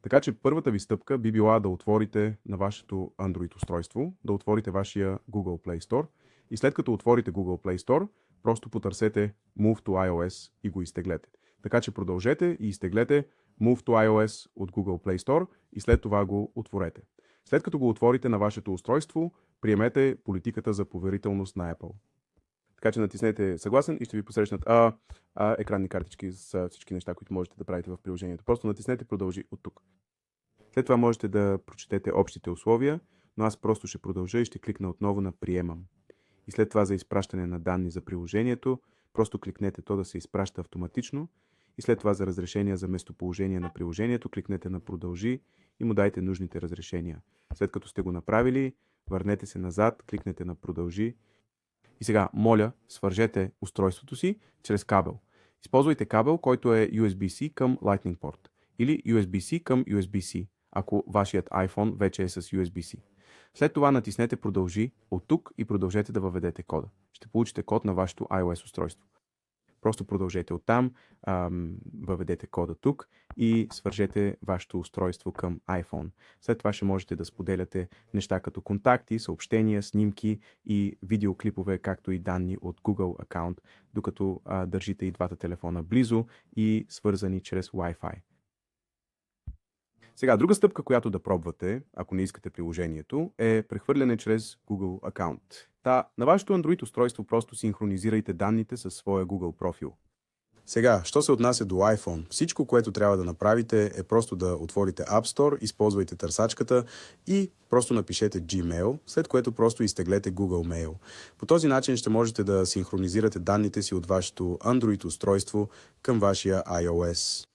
Така че първата ви стъпка би била да отворите на вашето Android устройство, да отворите вашия Google Play Store и след като отворите Google Play Store, просто потърсете Move to iOS и го изтеглете. Така че продължете и изтеглете Move to iOS от Google Play Store и след това го отворете. След като го отворите на вашето устройство, приемете политиката за поверителност на Apple. Така че натиснете съгласен и ще ви посрещнат екранни картички с всички неща, които можете да правите в приложението. Просто натиснете продължи от тук. След това можете да прочетете общите условия, но аз просто ще продължа и ще кликна отново на приемам. И след това за изпращане на данни за приложението, просто кликнете то да се изпраща автоматично и след това за разрешение за местоположение на приложението, кликнете на продължи и му дайте нужните разрешения. След като сте го направили, върнете се назад, кликнете на продължи. И сега, моля, свържете устройството си чрез кабел. Използвайте кабел, който е USB-C към Lightning port или USB-C към USB-C, ако вашият iPhone вече е с USB-C. След това натиснете продължи от тук и продължете да въведете кода. Ще получите код на вашето iOS устройство. Просто продължете оттам, въведете кода тук и свържете вашето устройство към iPhone. След това ще можете да споделяте неща като контакти, съобщения, снимки и видеоклипове, както и данни от Google акаунт, докато държите и двата телефона близо и свързани чрез Wi-Fi. Сега, друга стъпка, която да пробвате, ако не искате приложението, е прехвърляне чрез Google акаунт. На вашето Android устройство просто синхронизирайте данните със своя Google профил. Сега, що се отнася до iPhone, всичко, което трябва да направите е просто да отворите App Store, използвайте търсачката и просто напишете Gmail, след което просто изтеглете Google Mail. По този начин ще можете да синхронизирате данните си от вашето Android устройство към вашия iOS.